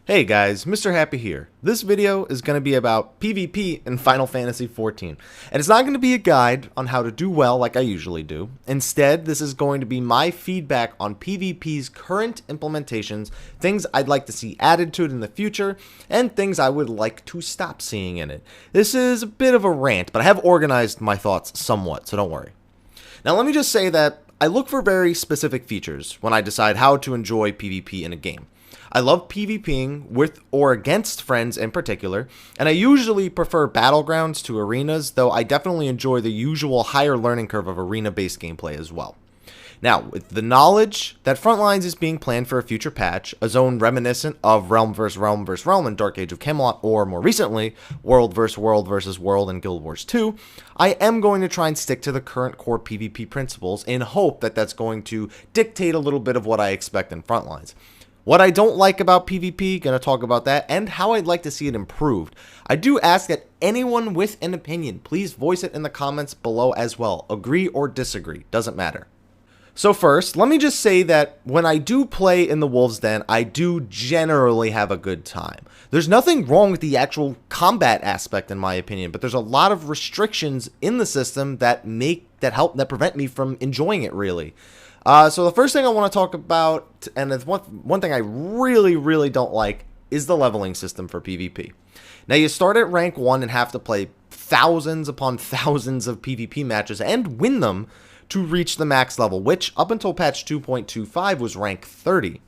Hey guys, Mr. Happy here. This video is going to be about PvP in Final Fantasy XIV, and it's not going to be a guide on how to do well like I usually do. Instead, this is going to be my feedback on PvP's current implementations, things I'd like to see added to it in the future, and things I would like to stop seeing in it. This is a bit of a rant, but I have organized my thoughts somewhat, so don't worry. Now let me just say that I look for very specific features when I decide how to enjoy PvP in a game. I love PvPing with or against friends in particular, and I usually prefer battlegrounds to arenas, though I definitely enjoy the usual higher learning curve of arena-based gameplay as well. Now, with the knowledge that Frontlines is being planned for a future patch, a zone reminiscent of Realm vs. Realm vs. Realm in Dark Age of Camelot, or more recently, World vs. World vs. World in Guild Wars 2, I am going to try and stick to the current core PvP principles in hope that that's going to dictate a little bit of what I expect in Frontlines. What I don't like about PvP, gonna talk about that, and how I'd like to see it improved. I do ask that anyone with an opinion, please voice it in the comments below as well. Agree or disagree, doesn't matter. So first, let me just say that when I do play in the Wolves' Den, I do generally have a good time. There's nothing wrong with the actual combat aspect in my opinion, but there's a lot of restrictions in the system that prevent me from enjoying it really. So the first thing I want to talk about, and it's one thing I really don't like, is the leveling system for PvP. Now you start at rank 1 and have to play thousands upon thousands of PvP matches and win them to reach the max level, which up until patch 2.25 was rank 30.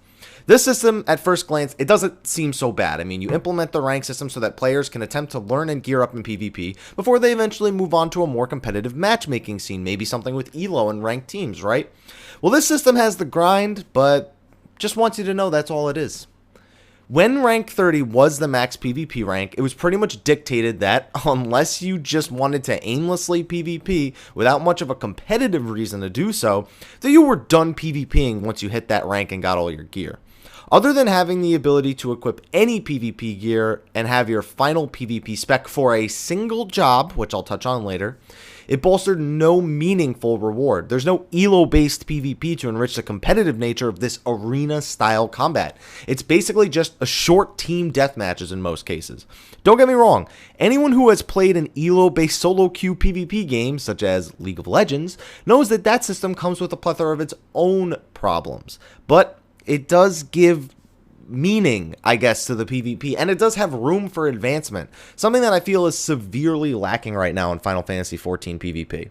This system, at first glance, it doesn't seem so bad. I mean, you implement the rank system so that players can attempt to learn and gear up in PvP before they eventually move on to a more competitive matchmaking scene, maybe something with ELO and ranked teams, right? Well, this system has the grind, but just want you to know that's all it is. When rank 30 was the max PvP rank, it was pretty much dictated that unless you just wanted to aimlessly PvP without much of a competitive reason to do so, that you were done PvPing once you hit that rank and got all your gear. Other than having the ability to equip any PvP gear and have your final PvP spec for a single job, which I'll touch on later, it bolstered no meaningful reward. There's no ELO-based PvP to enrich the competitive nature of this arena-style combat. It's basically just a short team deathmatches in most cases. Don't get me wrong, anyone who has played an ELO-based solo queue PvP game, such as League of Legends, knows that that system comes with a plethora of its own problems. But it does give meaning, I guess, to the PvP, and it does have room for advancement, something that I feel is severely lacking right now in Final Fantasy XIV PvP.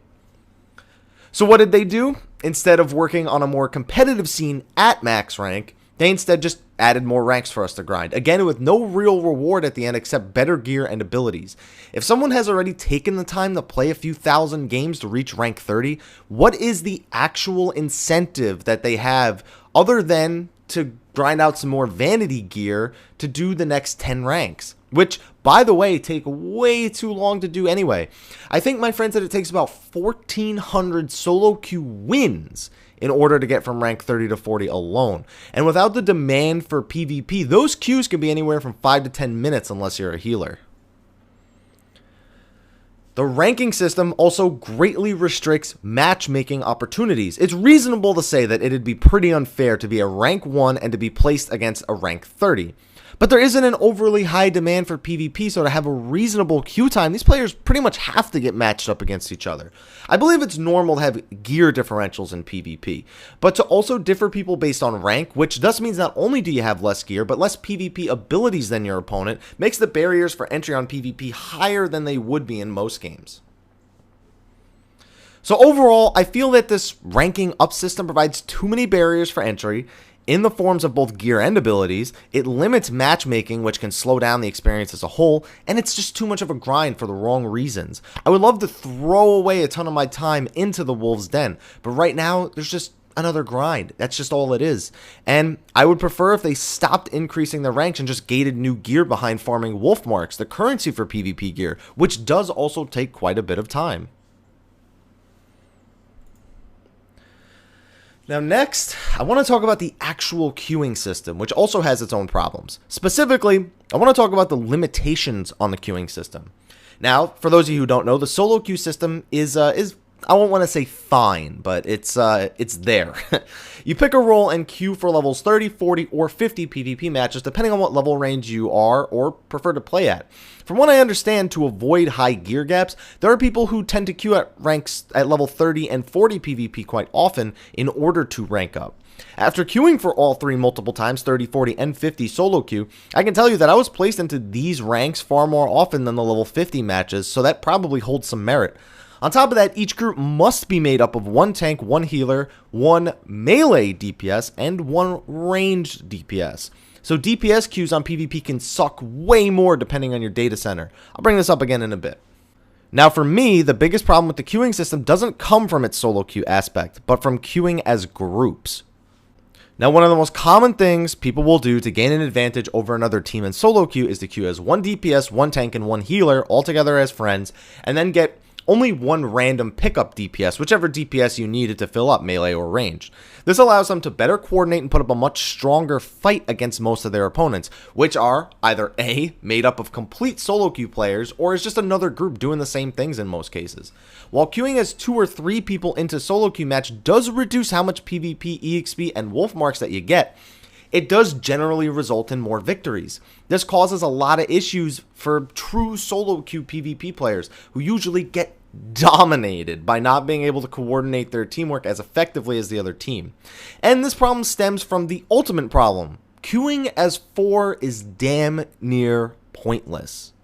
So what did they do? Instead of working on a more competitive scene at max rank, they instead just added more ranks for us to grind, again with no real reward at the end except better gear and abilities. If someone has already taken the time to play a few thousand games to reach rank 30, what is the actual incentive that they have other than to grind out some more vanity gear to do the next 10 ranks, which, by the way, take way too long to do anyway. I think my friend said it takes about 1,400 solo queue wins in order to get from rank 30 to 40 alone. And without the demand for PvP, those queues can be anywhere from 5 to 10 minutes unless you're a healer. The ranking system also greatly restricts matchmaking opportunities. It's reasonable to say that it'd be pretty unfair to be a rank 1 and to be placed against a rank 30. But there isn't an overly high demand for PvP, so to have a reasonable queue time, these players pretty much have to get matched up against each other. I believe it's normal to have gear differentials in PvP, but to also differ people based on rank, which thus means not only do you have less gear, but less PvP abilities than your opponent, makes the barriers for entry on PvP higher than they would be in most games. So overall, I feel that this ranking up system provides too many barriers for entry, in the forms of both gear and abilities. It limits matchmaking, which can slow down the experience as a whole, and it's just too much of a grind for the wrong reasons. I would love to throw away a ton of my time into the Wolves' Den, but right now, there's just another grind. That's just all it is. And I would prefer if they stopped increasing the ranks and just gated new gear behind farming wolf marks, the currency for PvP gear, which does also take quite a bit of time. Now next, I want to talk about the actual queuing system, which also has its own problems. Specifically, I want to talk about the limitations on the queuing system. Now, for those of you who don't know, the solo queue system is I won't want to say fine, but it's there. You pick a role and queue for levels 30, 40, or 50 PvP matches, depending on what level range you are or prefer to play at. From what I understand, to avoid high gear gaps, there are people who tend to queue at ranks at level 30 and 40 PvP quite often in order to rank up. After queuing for all three multiple times, 30, 40, and 50 solo queue, I can tell you that I was placed into these ranks far more often than the level 50 matches, so that probably holds some merit. On top of that, each group must be made up of one tank, one healer, one melee DPS, and one ranged DPS. So DPS queues on PvP can suck way more depending on your data center. I'll bring this up again in a bit. Now for me, the biggest problem with the queuing system doesn't come from its solo queue aspect, but from queuing as groups. Now, one of the most common things people will do to gain an advantage over another team in solo queue is to queue as one DPS, one tank, and one healer all together as friends, and then get only one random pickup DPS, whichever DPS you needed to fill up, melee or ranged. This allows them to better coordinate and put up a much stronger fight against most of their opponents, which are either A, made up of complete solo queue players, or is just another group doing the same things in most cases. While queuing as 2 or 3 people into solo queue match does reduce how much PvP, EXP, and wolf marks that you get, it does generally result in more victories. This causes a lot of issues for true solo queue PvP players who usually get dominated by not being able to coordinate their teamwork as effectively as the other team. And this problem stems from the ultimate problem. Queuing as 4 is damn near pointless.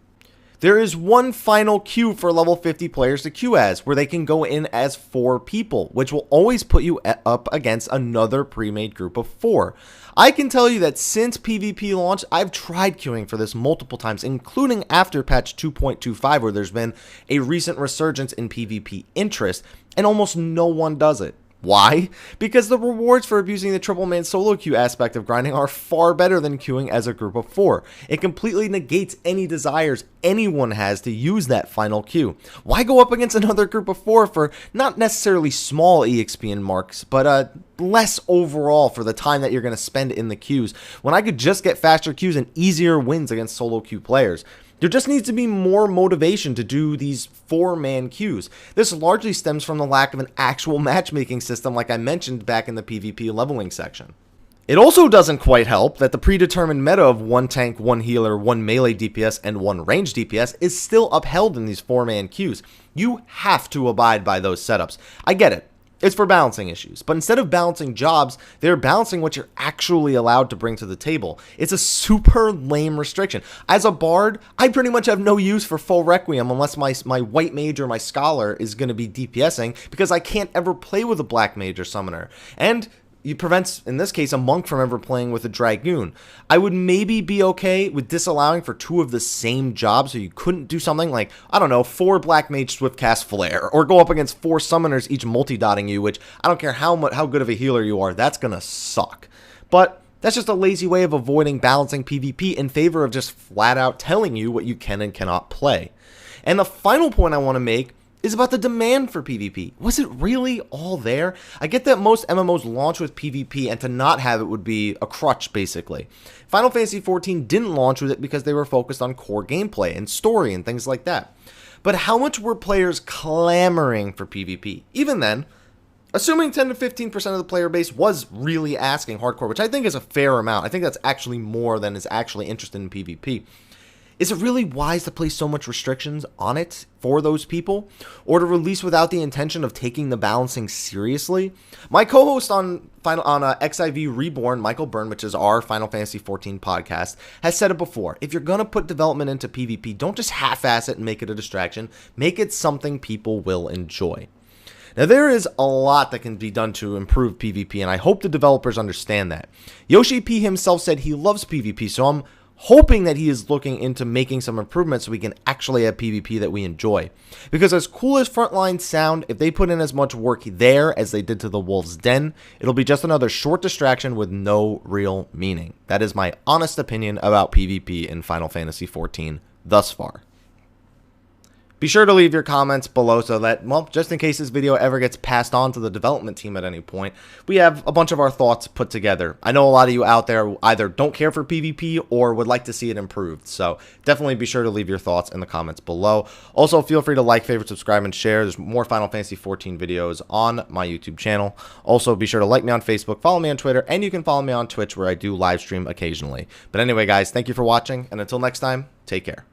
There is one final queue for level 50 players to queue as, where they can go in as 4 people, which will always put you up against another pre-made group of 4. I can tell you that since PvP launched, I've tried queuing for this multiple times, including after patch 2.25, where there's been a recent resurgence in PvP interest, and almost no one does it. Why? Because the rewards for abusing the triple man solo queue aspect of grinding are far better than queuing as a group of 4. It completely negates any desires anyone has to use that final queue. Why go up against another group of 4 for not necessarily small EXP and marks, but less overall for the time that you're going to spend in the queues, when I could just get faster queues and easier wins against solo queue players? There just needs to be more motivation to do these 4-man queues. This largely stems from the lack of an actual matchmaking system like I mentioned back in the PvP leveling section. It also doesn't quite help that the predetermined meta of one tank, one healer, one melee DPS, and one ranged DPS is still upheld in these 4-man queues. You have to abide by those setups. I get it. It's for balancing issues, but instead of balancing jobs, they're balancing what you're actually allowed to bring to the table. It's a super lame restriction. As a bard, I pretty much have no use for full Requiem unless my white mage or my scholar is going to be DPSing, because I can't ever play with a black mage or summoner. And it prevents, in this case, a monk from ever playing with a dragoon. I would maybe be okay with disallowing for 2 of the same jobs, so you couldn't do something like, I don't know, 4 black mage swiftcast flare, or go up against 4 summoners each multi-dotting you, which I don't care how good of a healer you are, that's gonna suck. But that's just a lazy way of avoiding balancing PvP in favor of just flat out telling you what you can and cannot play. And the final point I want to make is about the demand for PvP. Was it really all there? I get that most MMOs launch with PvP, and to not have it would be a crutch, basically. Final Fantasy XIV didn't launch with it because they were focused on core gameplay and story and things like that. But how much were players clamoring for PvP? Even then, assuming 10 to 15% of the player base was really asking hardcore, which I think is a fair amount. I think that's actually more than is actually interested in PvP. Is it really wise to place so much restrictions on it for those people, or to release without the intention of taking the balancing seriously? My co-host on XIV Reborn, Michael Byrne, which is our Final Fantasy XIV podcast, has said it before. If you're going to put development into PvP, don't just half-ass it and make it a distraction. Make it something people will enjoy. Now, there is a lot that can be done to improve PvP, and I hope the developers understand that. Yoshi P himself said he loves PvP, so I'm hoping that he is looking into making some improvements so we can actually have PvP that we enjoy. Because as cool as Frontlines sound, if they put in as much work there as they did to the Wolf's Den, it'll be just another short distraction with no real meaning. That is my honest opinion about PvP in Final Fantasy XIV thus far. Be sure to leave your comments below so that, well, just in case this video ever gets passed on to the development team at any point, we have a bunch of our thoughts put together. I know a lot of you out there either don't care for PvP or would like to see it improved, so definitely be sure to leave your thoughts in the comments below. Also, feel free to like, favorite, subscribe, and share. There's more Final Fantasy XIV videos on my YouTube channel. Also, be sure to like me on Facebook, follow me on Twitter, and you can follow me on Twitch where I do live stream occasionally. But anyway, guys, thank you for watching, and until next time, take care.